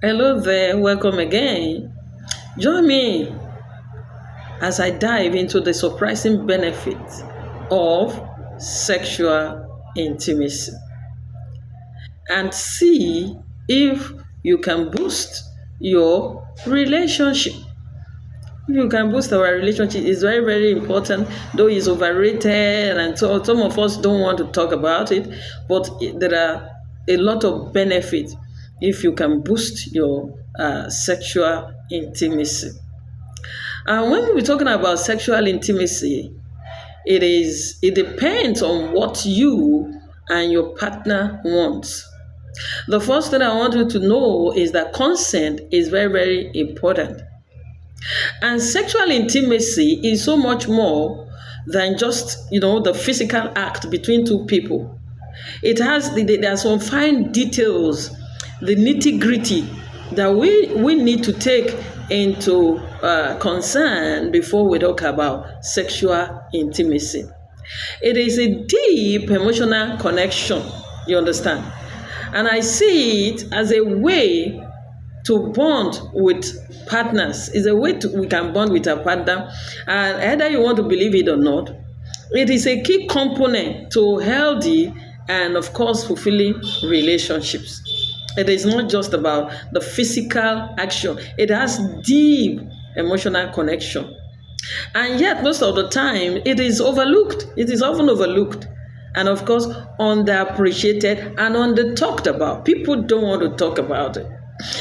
Hello there, welcome again. Join me as I dive into the surprising benefits of sexual intimacy and see if you can boost your relationship. You can boost our relationship. It's very, very important, though it's overrated, and so some of us don't want to talk about it, but there are a lot of benefits if you can boost your sexual intimacy. And when we're talking about sexual intimacy, it depends on what you and your partner want. The first thing I want you to know is that consent is very, very important. And sexual intimacy is so much more than just, the physical act between two people. There are some fine details, the nitty-gritty that we need to take into concern before we talk about sexual intimacy. It is a deep emotional connection, you understand? And I see it as a way to bond with partners. Is a way we can bond with our partner, and either you want to believe it or not, it is a key component to healthy and, of course, fulfilling relationships. It is not just about the physical action. It has deep emotional connection. And yet, most of the time, it is overlooked. It is often overlooked. And, of course, underappreciated and under-talked about. People don't want to talk about it.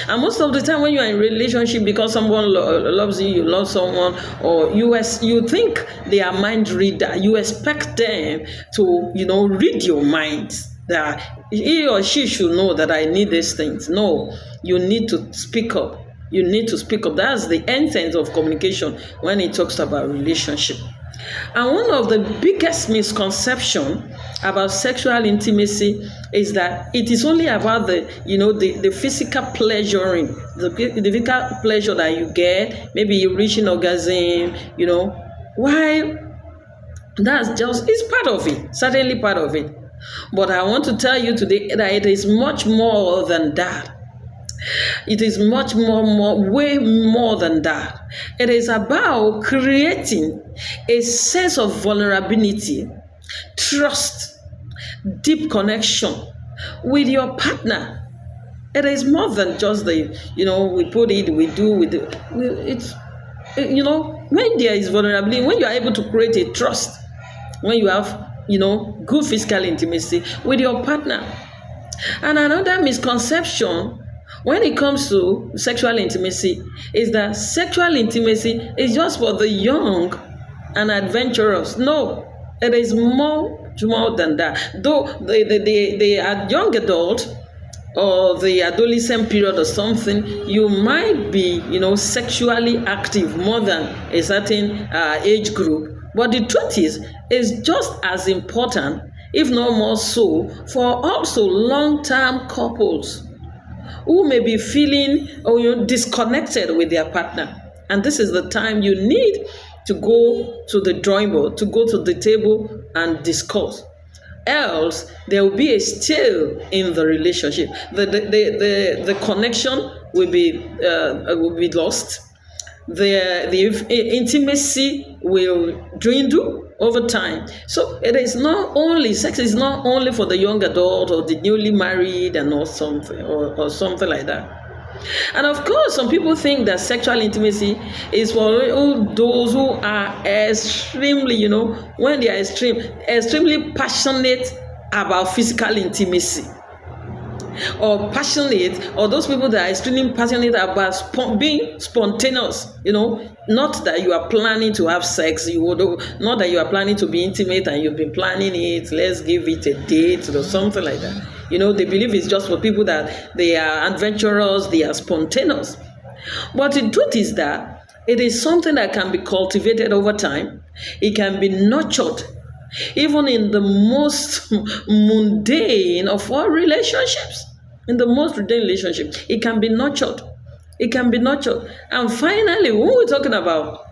And most of the time when you are in a relationship, because someone loves you, you love someone, or you think they are mind reader, you expect them to, read your mind, that he or she should know that I need these things. No, you need to speak up. You need to speak up. That's the essence of communication when it talks about relationship. And one of the biggest misconceptions about sexual intimacy is that it is only about the physical pleasuring, the physical pleasure that you get, maybe you reach an orgasm, while it's part of it, certainly part of it. But I want to tell you today that it is much more than that. It is much way more than that. It is about creating a sense of vulnerability, trust, deep connection with your partner. It is more than just we put it, we do, it's, when there is vulnerability, when you are able to create a trust, when you have, good physical intimacy with your partner. And another misconception when it comes to sexual intimacy is that sexual intimacy is just for the young and adventurous. No, it is much more than that. Though the young adult or the adolescent period or something, you might be, sexually active more than a certain age group. But the truth is, it's just as important, if not more so, for also long-term couples who may be feeling disconnected with their partner. And this is the time you need to go to the drawing board, to go to the table and discuss. Else, there will be a still in the relationship. The connection will be lost. The intimacy will dwindle over time. So sex is not only for the young adult or the newly married and or something like that. And of course, some people think that sexual intimacy is for those who are extremely, when they are extremely passionate about physical intimacy. Or passionate, or those people that are extremely passionate about being spontaneous, not that you are planning to have sex, not that you are planning to be intimate and you've been planning it, let's give it a date or something like that. They believe it's just for people that they are adventurous, they are spontaneous. But the truth is that it is something that can be cultivated over time. It can be nurtured, even in the most mundane of all relationships. In the most mundane relationship, it can be nurtured. It can be nurtured. And finally, when we're talking about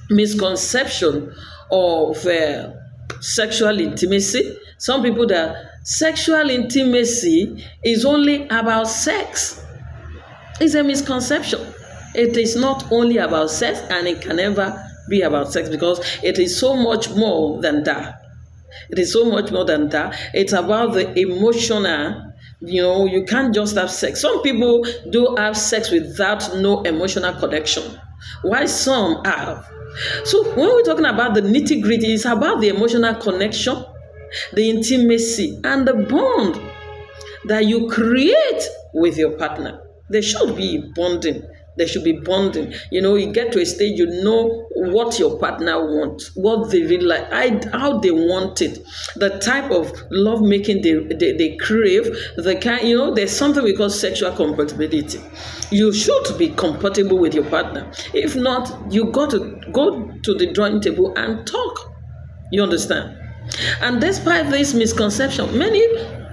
misconception of sexual intimacy, some people that sexual intimacy is only about sex. It's a misconception. It is not only about sex, and it can never be about sex, because it is so much more than that. It is so much more than that. It's about the emotional. You can't just have sex. Some people do have sex without no emotional connection, while some have. So when we're talking about the nitty-gritty, it's about the emotional connection, the intimacy, and the bond that you create with your partner. There should be bonding. There should be bonding. You get to a stage, you know what your partner wants, what they really like, how they want it, the type of love making they crave, the kind, there's something we call sexual compatibility. You should be compatible with your partner. If not, you got to go to the drawing table and talk. You understand? And despite this misconception, many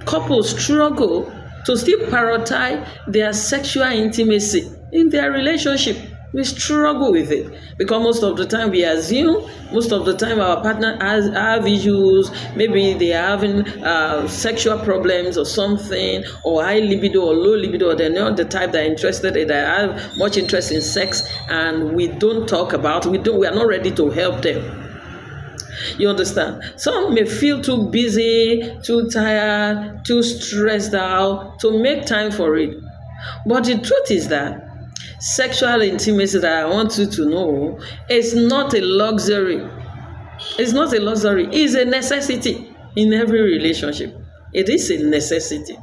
couples struggle to still prioritize their sexual intimacy in their relationship. We struggle with it because most of the time we assume, most of the time our partner have issues. Maybe they are having sexual problems or something, or high libido or low libido, or they're not the type that are interested, that have much interest in sex, and we don't talk about, we are not ready to help them. You understand? Some may feel too busy, too tired, too stressed out to make time for it. But the truth is that sexual intimacy, that I want you to know, is not a luxury. It's not a luxury. It's a necessity in every relationship. It is a necessity.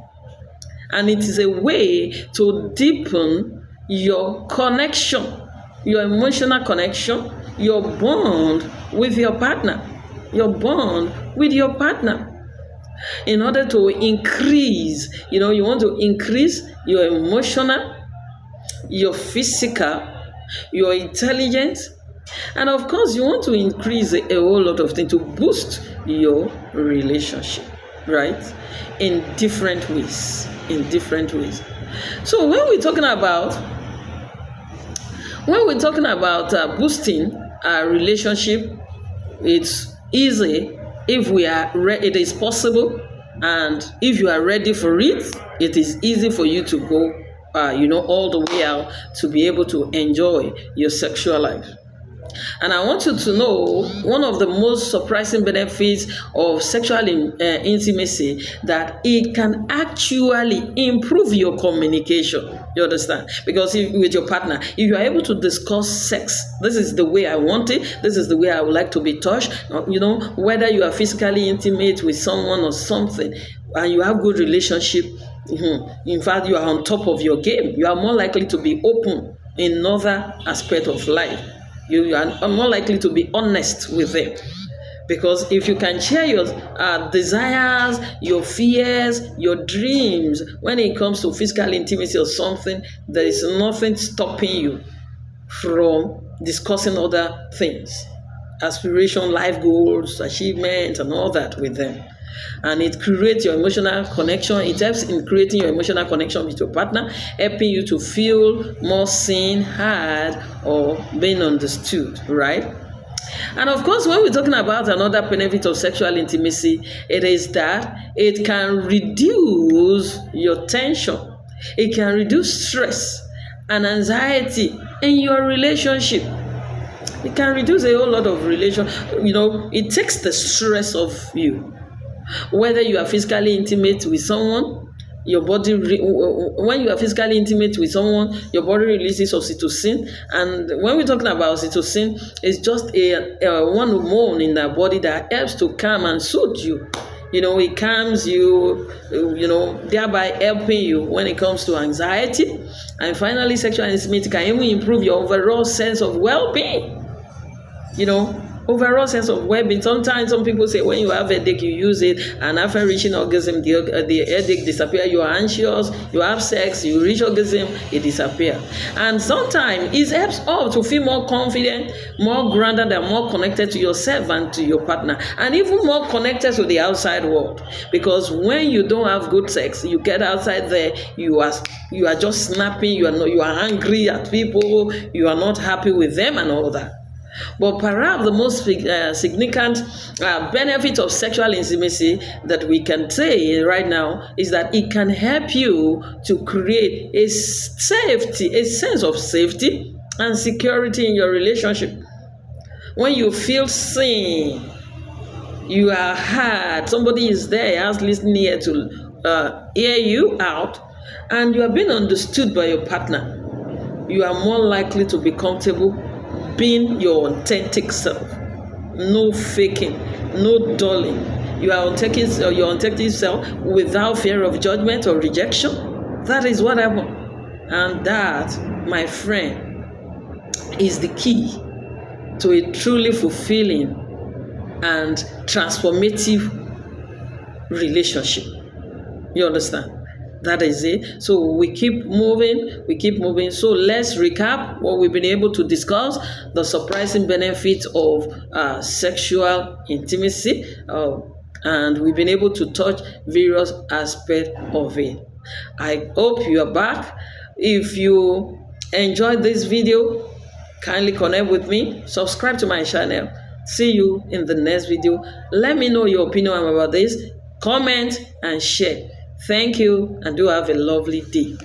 And it is a way to deepen your connection, your emotional connection, your bond with your partner. Your bond with your partner. In order to increase, you want to increase your emotional, your physical, your intelligence, and of course you want to increase a whole lot of things to boost your relationship, right? In different ways. So when we're talking about boosting our relationship, it's easy if it is possible, and if you are ready for it, it is easy for you to go all the way out to be able to enjoy your sexual life. And I want you to know one of the most surprising benefits of sexual intimacy, that it can actually improve your communication. You understand? Because with your partner, if you are able to discuss sex, this is the way I want it, this is the way I would like to be touched, whether you are physically intimate with someone or something, and you have good relationship, in fact, you are on top of your game. You are more likely to be open in other aspect of life. You are more likely to be honest with them. Because if you can share your desires, your fears, your dreams, when it comes to physical intimacy or something, there is nothing stopping you from discussing other things, aspiration, life goals, achievements, and all that with them. And it creates your emotional connection. It helps in creating your emotional connection with your partner, helping you to feel more seen, heard, or being understood, right? And of course, when we're talking about another benefit of sexual intimacy, it is that it can reduce your tension. It can reduce stress and anxiety in your relationship. It can reduce a whole lot of it takes the stress off you. Whether you are physically intimate with someone, when you are physically intimate with someone, your body releases oxytocin. And when we're talking about oxytocin, it's just one hormone in the body that helps to calm and soothe you. It calms you, thereby helping you when it comes to anxiety. And finally, sexual intimacy can even improve your overall sense of well-being. Overall sense of well-being. Sometimes some people say when you have a headache, you use it, and after reaching orgasm, the headache disappears. You are anxious, you have sex, you reach orgasm, it disappears. And sometimes it helps all to feel more confident, more grounded, and more connected to yourself and to your partner, and even more connected to the outside world. Because when you don't have good sex, you get outside there, you are just snapping, you are angry at people, you are not happy with them and all that. But perhaps the most significant benefit of sexual intimacy that we can say right now is that it can help you to create a safety, a sense of safety and security in your relationship. When you feel seen, you are heard, somebody is there, has listening here to hear you out, and you are being understood by your partner, you are more likely to be comfortable being your authentic self. No faking, no dulling. You are your authentic self without fear of judgment or rejection. That is what happened. And that, my friend, is the key to a truly fulfilling and transformative relationship. You understand? That is it. So we keep moving. So let's recap what we've been able to discuss: the surprising benefits of sexual intimacy, and we've been able to touch various aspects of it. I hope you are back. If you enjoyed this video, kindly connect with me, subscribe to my channel. See you in the next video. Let me know your opinion about this. Comment and share. Thank you, and do have a lovely day.